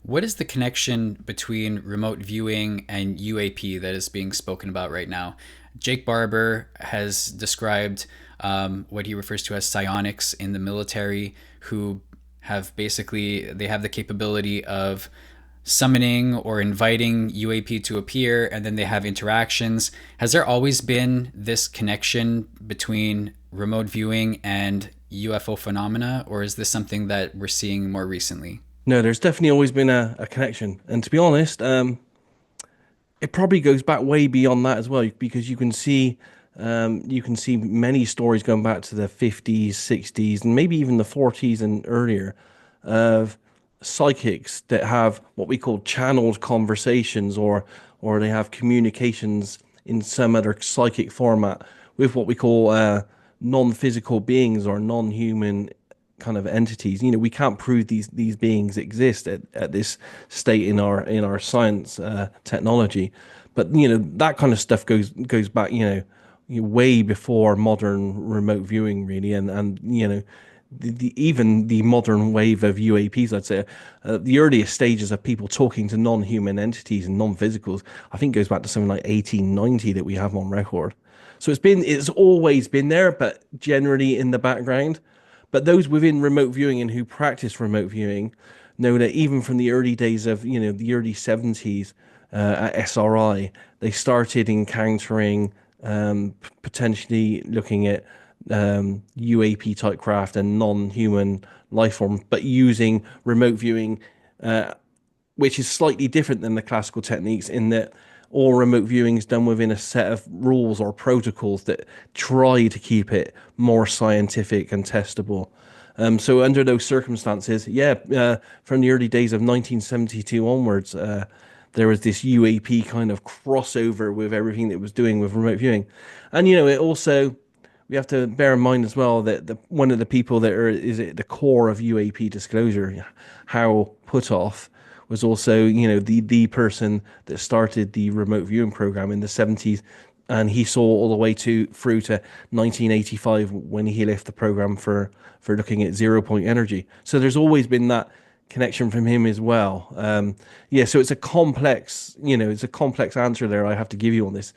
What is the connection between remote viewing and UAP that is being spoken about right now? Jake Barber has described what he refers to as psionics in the military, who have basically they have the capability of summoning or inviting UAP to appear, and then they have interactions. Has there always been this connection between remote viewing and UFO phenomena, or is this something that we're seeing more recently? No, there's definitely always been a connection. And to be honest, it probably goes back way beyond that as well, because you can see many stories going back to the 50s, 60s, and maybe even the 40s and earlier of psychics that have what we call channeled conversations, or they have communications in some other psychic format with what we call non-physical beings or non-human kind of entities. You know, we can't prove these beings exist at this state in our science technology, but you know that kind of stuff goes back, way before modern remote viewing, really, and even the modern wave of UAPs, I'd say, the earliest stages of people talking to non-human entities and non-physicals, I think goes back to something like 1890 that we have on record. So it's always been there, but generally in the background. But those within remote viewing and who practice remote viewing know that even from the early days of, the early 70s at SRI, they started encountering potentially looking at UAP type craft and non-human life form, but using remote viewing, which is slightly different than the classical techniques in that all remote viewing is done within a set of rules or protocols that try to keep it more scientific and testable. So under those circumstances, from the early days of 1972 onwards, there was this UAP kind of crossover with everything that it was doing with remote viewing, and it also we have to bear in mind as well that one of the people that is at the core of UAP disclosure, Hal Puthoff, was also the person that started the remote viewing program in the 70s, and he saw all the way through to 1985 when he left the program for looking at zero point energy. So there's always been that connection from him as well. So it's a complex answer there I have to give you on this.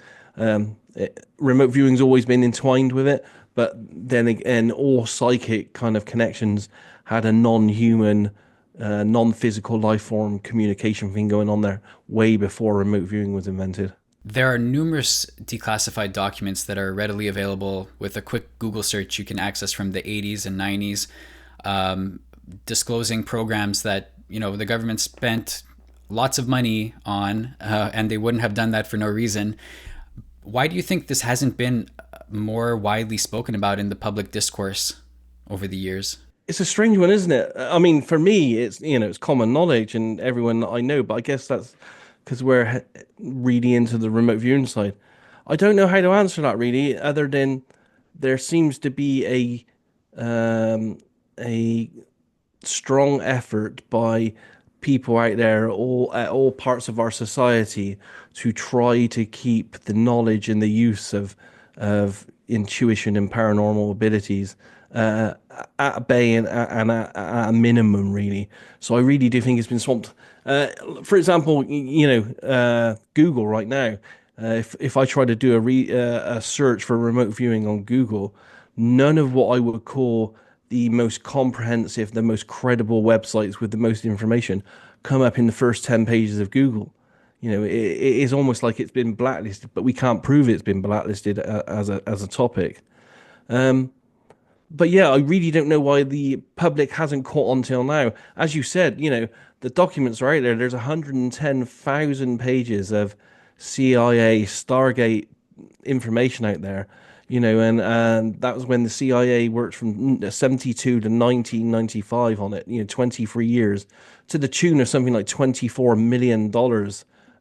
Remote viewing's always been entwined with it, but then again, all psychic kind of connections had a non-human, non-physical life form communication thing going on there way before remote viewing was invented. There are numerous declassified documents that are readily available with a quick Google search you can access from the 80s and 90s, disclosing programs that the government spent lots of money on, and they wouldn't have done that for no reason. Why do you think this hasn't been more widely spoken about in the public discourse over the years? It's a strange one, isn't it? I mean, for me, it's common knowledge and everyone that I know, but I guess that's because we're really into the remote viewing side. I don't know how to answer that really, other than there seems to be a strong effort by people out there, all at all parts of our society, to try to keep the knowledge and the use of intuition and paranormal abilities uh, at bay and at a minimum, really. So I really do think it's been swamped. For example, Google right now. If I try to do a search for remote viewing on Google, none of what I would call the most comprehensive, the most credible websites with the most information come up in the first 10 pages of Google. It is almost like it's been blacklisted, but we can't prove it's been blacklisted as a topic. But yeah, I really don't know why the public hasn't caught on till now. As you said, the documents are out there. There's 110,000 pages of CIA Stargate information out there, and that was when the CIA worked from 72 to 1995 on it, 23 years, to the tune of something like $24 million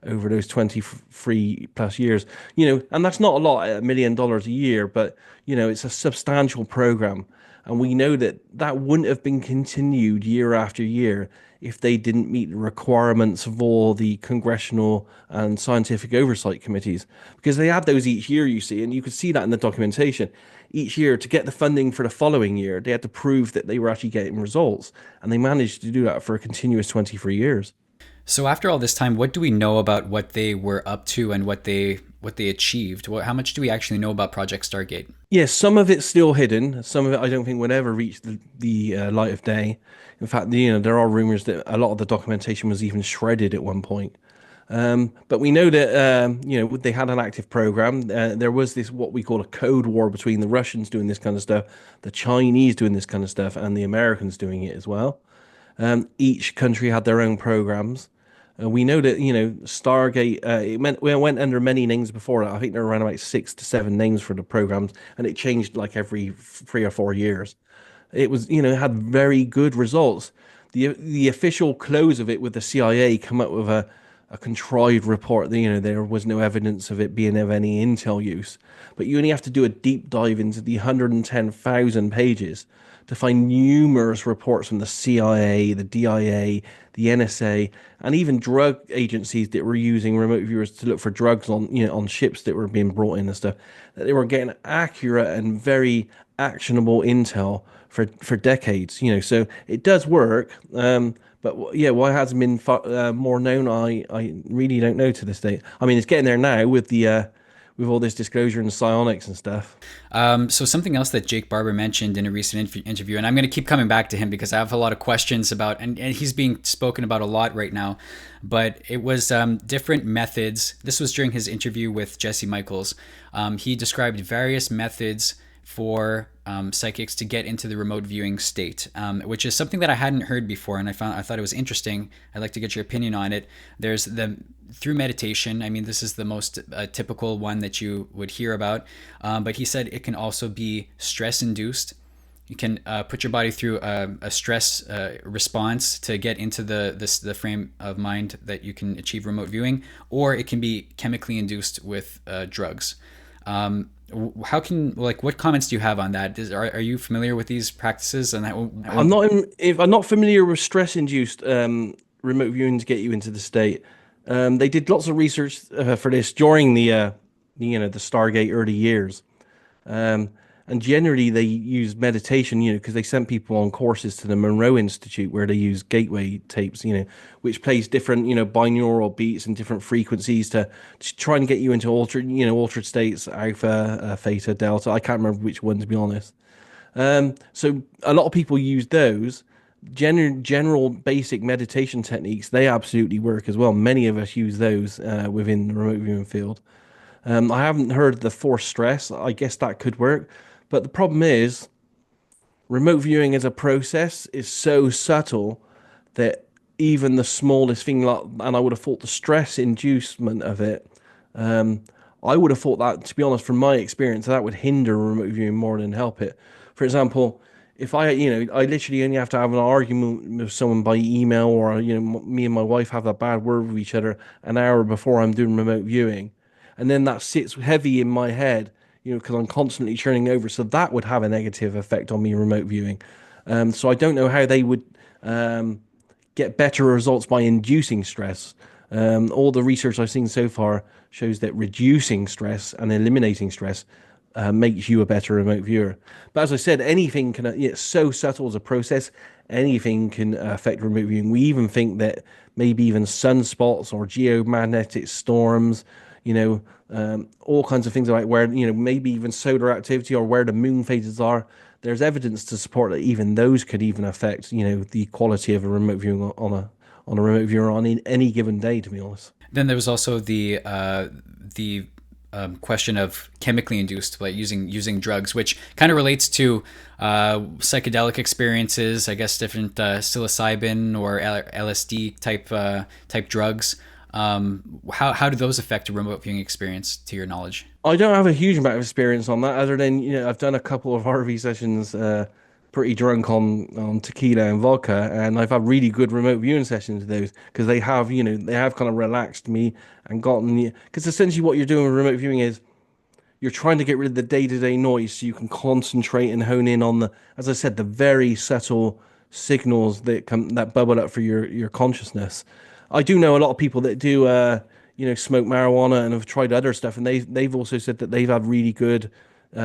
over those 23 plus years, and that's not a lot at $1 million a year, but, it's a substantial program. And we know that that wouldn't have been continued year after year if they didn't meet the requirements of all the congressional and scientific oversight committees, because they had those each year, you see, and you could see that in the documentation. Each year, to get the funding for the following year, they had to prove that they were actually getting results, and they managed to do that for a continuous 23 years. So after all this time, what do we know about what they were up to and what they achieved? How much do we actually know about Project Stargate? Yes, some of it's still hidden. Some of it I don't think would ever reach the light of day. In fact, there are rumors that a lot of the documentation was even shredded at one point. But we know that they had an active program. There was this what we call a code war between the Russians doing this kind of stuff, the Chinese doing this kind of stuff, and the Americans doing it as well. Each country had their own programs. We know that Stargate. It went under many names before that. I think there were around about 6 to 7 names for the programs, and it changed like every 3 or 4 years. It was, it had very good results. The official close of it with the CIA come up with a contrived report that, there was no evidence of it being of any intel use. But you only have to do a deep dive into the 110,000 pages to find numerous reports from the CIA, the DIA, the NSA, and even drug agencies that were using remote viewers to look for drugs on ships that were being brought in and stuff. That they were getting accurate and very actionable intel for decades. So it does work. But yeah, why it hasn't been more known, I really don't know to this day. I mean, it's getting there now with all this disclosure and psionics and stuff. So something else that Jake Barber mentioned in a recent interview, and I'm going to keep coming back to him because I have a lot of questions about, and he's being spoken about a lot right now, but it was different methods. This was during his interview with Jesse Michaels. He described various methods for psychics to get into the remote viewing state, which is something that I hadn't heard before, and I thought it was interesting. I'd like to get your opinion on it. There's the through meditation. I mean, this is the most typical one that you would hear about, but he said it can also be stress induced. You can put your body through a stress response to get into the frame of mind that you can achieve remote viewing, or it can be chemically induced with drugs. How can what comments do you have on that? Are you familiar with these practices? And If I'm not familiar with stress-induced remote viewing to get you into the state. They did lots of research for this during the Stargate early years. Um, and generally they use meditation, because they sent people on courses to the Monroe Institute where they use gateway tapes, which plays different, binaural beats and different frequencies to try and get you into altered states, alpha, theta, delta. I can't remember which one to be honest. So a lot of people use those general basic meditation techniques. They absolutely work as well. Many of us use those within the remote viewing field. I haven't heard the forced stress. I guess that could work, but the problem is remote viewing as a process is so subtle that even the smallest thing, like, and I would have thought the stress inducement of it, um, I would have thought that, to be honest, from my experience, that would hinder remote viewing more than help it. For example, if I literally only have to have an argument with someone by email, or me and my wife have a bad word with each other an hour before I'm doing remote viewing, and then that sits heavy in my head, because I'm constantly churning over. So that would have a negative effect on me remote viewing. So I don't know how they would um, get better results by inducing stress. All the research I've seen so far shows that reducing stress and eliminating stress makes you a better remote viewer. But as I said, anything can, it's so subtle as a process, anything can affect remote viewing. We even think that maybe even sunspots or geomagnetic storms, all kinds of things like where, maybe even solar activity or where the moon phases are. There's evidence to support that even those could even affect, the quality of a remote viewing on a remote viewer on any given day, to be honest. then there was also the question of chemically induced, like using drugs, which kind of relates to psychedelic experiences. I guess different psilocybin or LSD type drugs. How do those affect a remote viewing experience, to your knowledge? I don't have a huge amount of experience on that, other than I've done a couple of RV sessions, pretty drunk on tequila and vodka, and I've had really good remote viewing sessions with those because they have kind of relaxed me and gotten because essentially what you're doing with remote viewing is you're trying to get rid of the day-to-day noise so you can concentrate and hone in on as I said, the very subtle signals that bubble up for your consciousness. I do know a lot of people that do smoke marijuana and have tried other stuff, and they've also said that they've had really good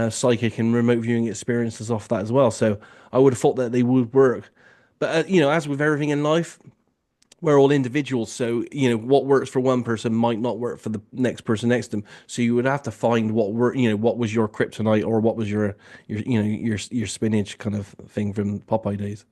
psychic and remote viewing experiences off that as well. So I would have thought that they would work. But as with everything in life, we're all individuals. So, what works for one person might not work for the next person next to them. So you would have to find what was your kryptonite or what was your spinach kind of thing from Popeye days.